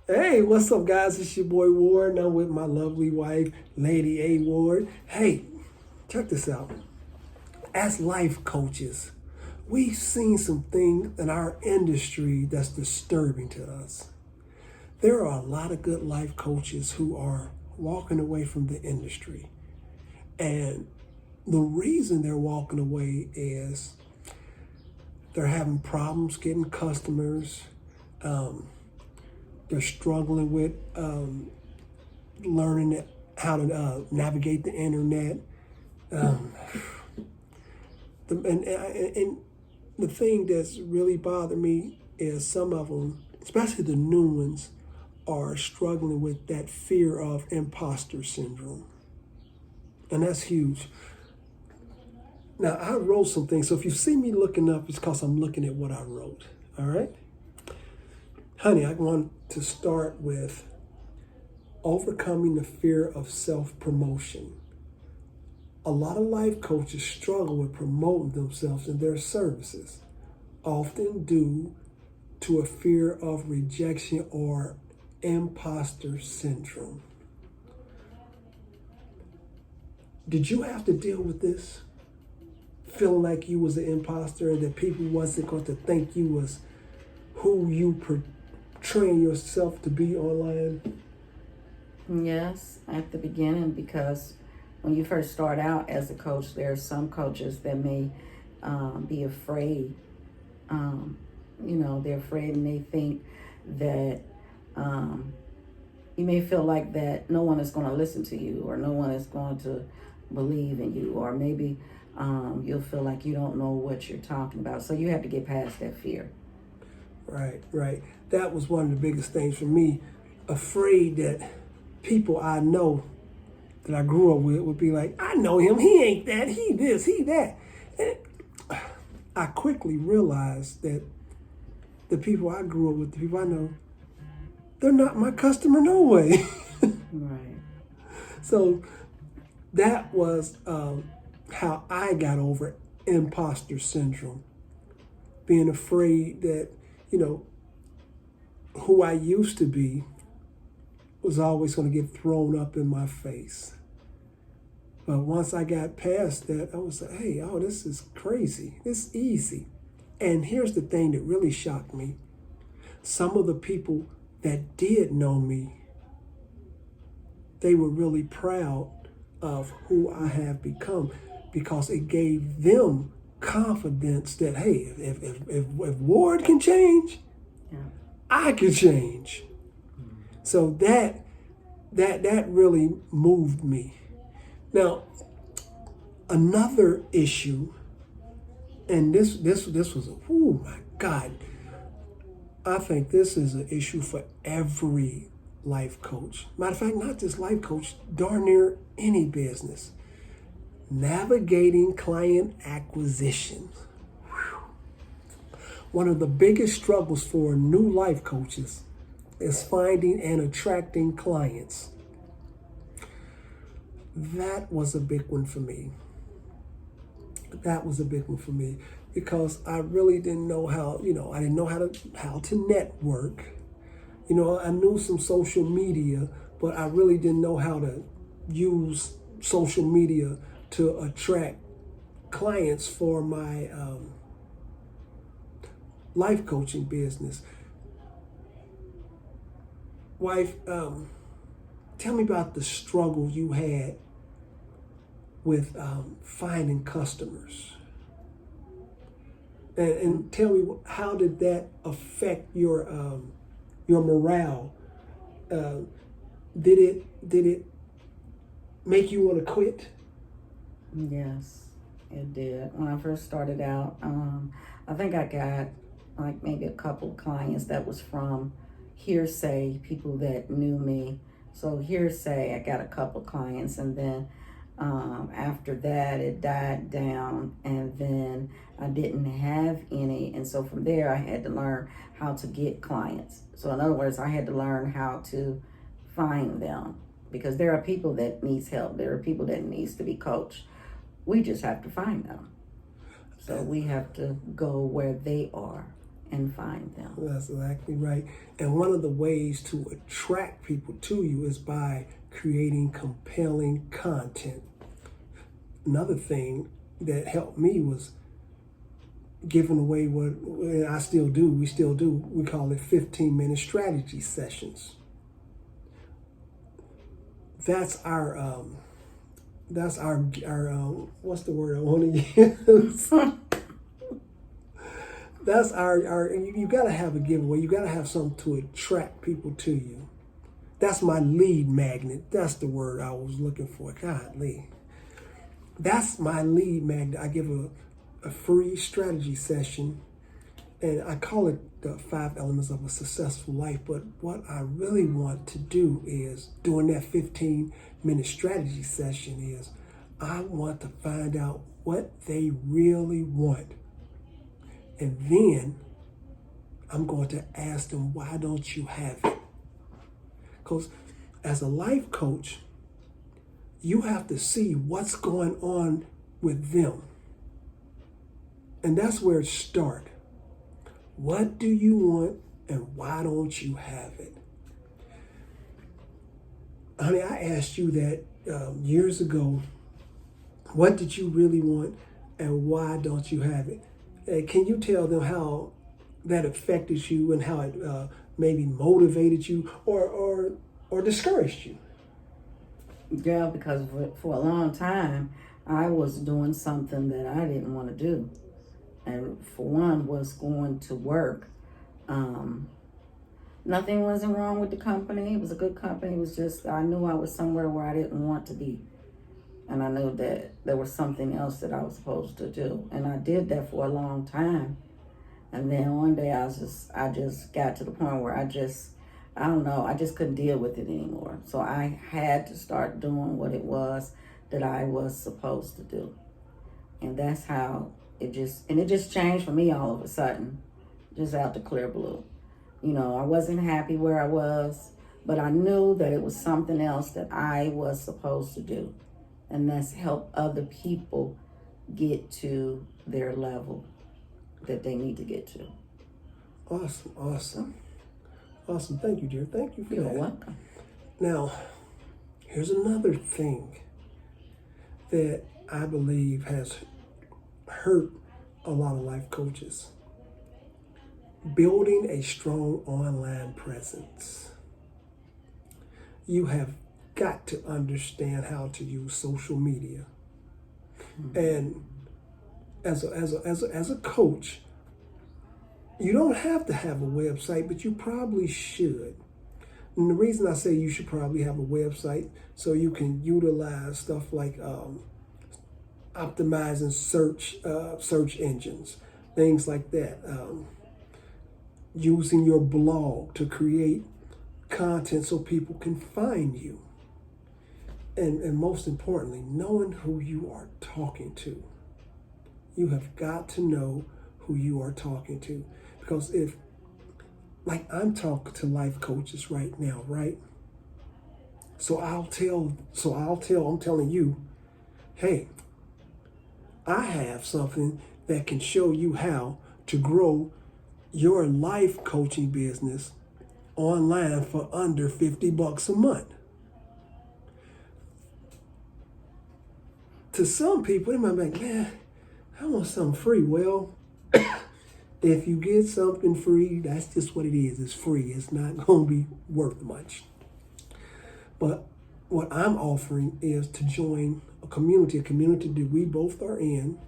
Hey, what's up, guys? It's your boy Ward, and I'm with my lovely wife, Lady A Ward. Hey, check this out. As life coaches, we've seen some things in our industry that's disturbing to us. There are a lot of good life coaches who are walking away from the industry. And the reason they're walking away is they're having problems getting customers. Um, they're struggling with learning how to navigate the internet. Um, and the thing that's really bothered me is some of them, especially the new ones, are struggling with that fear of imposter syndrome. And that's huge. Now, I wrote some things, so if you see me looking up, it's because I'm looking at what I wrote. All right? Honey, I want to start with overcoming the fear of self-promotion. A lot of life coaches struggle with promoting themselves and their services, often due to a fear of rejection or imposter syndrome. Did you have to deal with this? Feeling like you was an imposter and that people wasn't going to think you was who you portraying yourself to be online? Yes, at the beginning, because when you first start out as a coach, there are some coaches that may be afraid. They're afraid and they think that you may feel like that no one is going to listen to you or no one is going to believe in you, or maybe you'll feel like you don't know what you're talking about. So you have to get past that fear. Right. That was one of the biggest things for me. Afraid that people I know that I grew up with would be like, I know him, he ain't that, he this, he that. And I quickly realized that the people I grew up with, the people I know, they're not my customer no way. Right. So that was how I got over imposter syndrome. Being afraid that, who I used to be was always going to get thrown up in my face. But once I got past that, I was like, hey, this is crazy. It's easy. And here's the thing that really shocked me. Some of the people that did know me, they were really proud of who I have become because it gave them confidence that, hey, if Ward can change, Yeah. I can change. So that really moved me. Now, another issue, and this was oh my God, I think this is an issue for every life coach. Matter of fact, not just life coach, darn near any business. Navigating client acquisition. One of the biggest struggles for new life coaches is finding and attracting clients. That was a big one for me. Because I really didn't know how, I didn't know how to network. I knew some social media, but I really didn't know how to use social media to attract clients for my life coaching business. Wife, tell me about the struggle you had with finding customers. And tell me, how did that affect your morale? Did it make you want to quit? Yes, it did. When I first started out, I think I got like maybe a couple clients that was from hearsay, people that knew me. So hearsay, I got a couple clients, and then after that it died down, and then I didn't have any, and so from there I had to learn how to get clients. So in other words, I had to learn how to find them, because there are people that needs help, there are people that needs to be coached. We just have to find them. So we have to go where they are and find them. That's exactly right. And one of the ways to attract people to you is by creating compelling content. Another thing that helped me was giving away what I still do. We call it 15-minute strategy sessions. That's our what's the word I want to use? That's our you got to have a giveaway. You got to have something to attract people to you. That's my lead magnet. That's the word I was looking for. Godly. That's my lead magnet. I give a free strategy session, and I call it the 5 elements of a successful life. But what I really want to do is, during that 15-minute strategy session, is I want to find out what they really want. And then I'm going to ask them, why don't you have it? Because as a life coach, you have to see what's going on with them. And that's where it starts. What do you want and why don't you have it? Honey, I asked you that years ago. What did you really want and why don't you have it? Can you tell them how that affected you and how it maybe motivated you or discouraged you? Yeah, because for a long time, I was doing something that I didn't want to do. And for one, was going to work. Nothing wasn't wrong with the company. It was a good company. It was just, I knew I was somewhere where I didn't want to be. And I knew that there was something else that I was supposed to do. And I did that for a long time. And then one day I just got to the point where I just couldn't deal with it anymore. So I had to start doing what it was that I was supposed to do. And that's how it just changed for me all of a sudden, just out the clear blue. You know, I wasn't happy where I was, but I knew that it was something else that I was supposed to do. And that's help other people get to their level that they need to get to. Awesome. Thank you, dear. Thank you for You're that. welcome. Now, here's another thing that I believe has hurt a lot of life coaches. Building a strong online presence. You have got to understand how to use social media. Mm-hmm. And as a coach, you don't have to have a website, but you probably should. And the reason I say you should probably have a website, so you can utilize stuff like optimizing search engines, things like that. Using your blog to create content so people can find you. And most importantly, knowing who you are talking to. You have got to know who you are talking to. Because I'm talking to life coaches right now, right? I'm telling you, hey, I have something that can show you how to grow your life coaching business online for under $50 a month. To some people, they might be like, man, I want something free. Well, if you get something free, that's just what it is. It's free. It's not going to be worth much. But what I'm offering is to join a community that we both are in.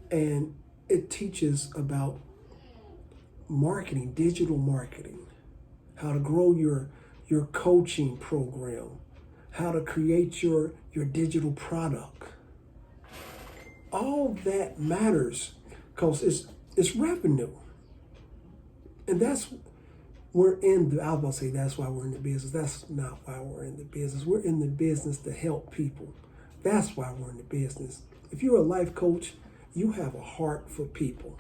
And it teaches about marketing, digital marketing, how to grow your coaching program, how to create your digital product. All that matters because it's revenue. And that's why we're in the business. That's not why we're in the business. We're in the business to help people. That's why we're in the business. If you're a life coach, you have a heart for people.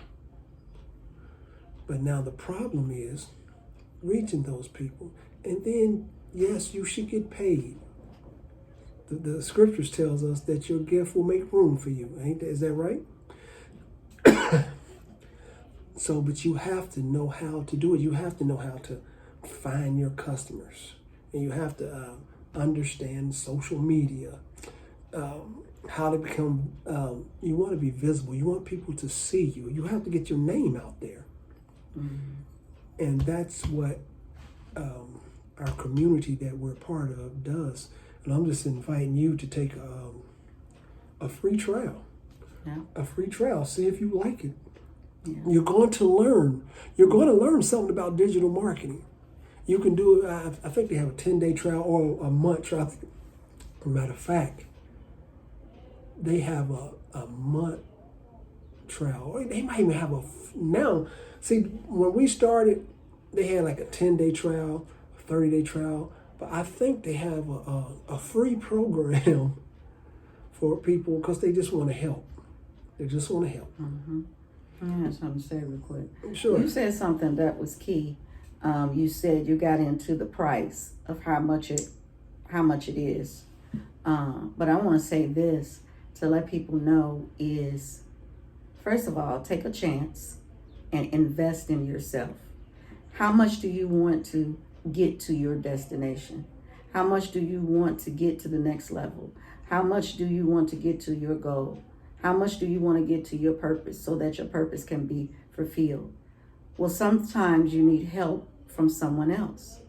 But now the problem is reaching those people. And then, yes, you should get paid. The scriptures tells us that your gift will make room for you. Is that right? So, but you have to know how to do it. You have to know how to find your customers, and you have to understand social media, how to become, you want to be visible. You want people to see you. You have to get your name out there. And that's what our community that we're part of does. And I'm just inviting you to take a free trial. Yeah. A free trial. See if you like it. Yeah. You're going to learn. You're going to learn something about digital marketing. You can do it. I think they have a 10-day trial or a month trial. As a matter of fact, they have a month trial. Or they might even have now. See, when we started, they had like a 10-day trial, a 30-day trial. But I think they have a free program for people because they just want to help. They just want to help. I have something to say real quick. Sure. You said something that was key. You said you got into the price of how much it is. But I want to say this to let people know is, first of all, take a chance and invest in yourself. How much do you want to get to your destination? How much do you want to get to the next level? How much do you want to get to your goal? How much do you want to get to your purpose so that your purpose can be fulfilled? Well, sometimes you need help from someone else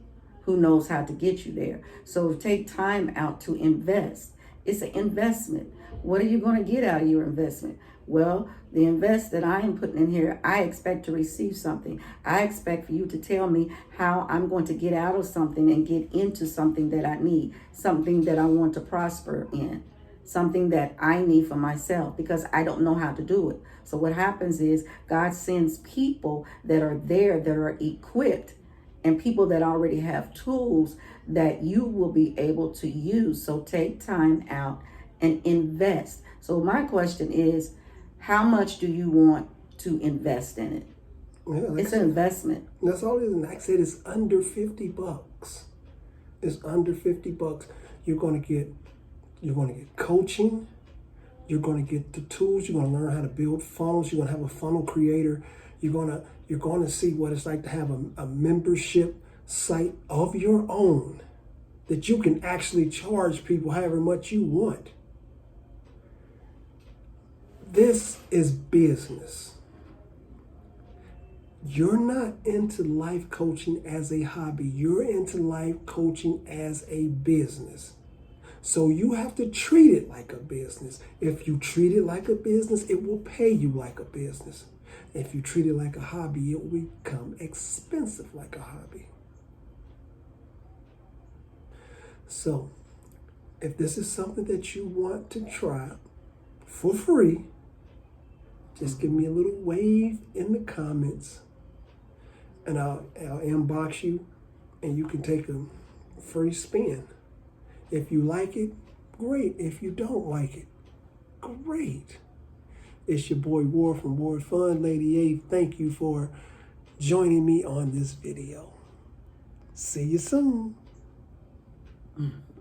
who knows how to get you there. So take time out to invest. It's an investment. What are you going to get out of your investment? Well, the invest that I am putting in here, I expect to receive something. I expect for you to tell me how I'm going to get out of something and get into something that I need, something that I want to prosper in, something that I need for myself because I don't know how to do it. So what happens is God sends people that are there, that are equipped, and people that already have tools that you will be able to use. So take time out and invest. So my question is, how much do you want to invest in it? Yeah, It's an investment. That's all it is. And like I said, it's under $50. It's under $50. You're going to get coaching. You're going to get the tools. You're going to learn how to build funnels. You're going to have a funnel creator. You're going to see what it's like to have a membership site of your own that you can actually charge people however much you want. This is business. You're not into life coaching as a hobby. You're into life coaching as a business. So you have to treat it like a business. If you treat it like a business, it will pay you like a business. If you treat it like a hobby, it will become expensive like a hobby. So if this is something that you want to try for free, just give me a little wave in the comments and I'll inbox you and you can take a free spin. If you like it, great. If you don't like it, great. It's your boy Ward from Ward Fun. Lady A, thank you for joining me on this video. See you soon.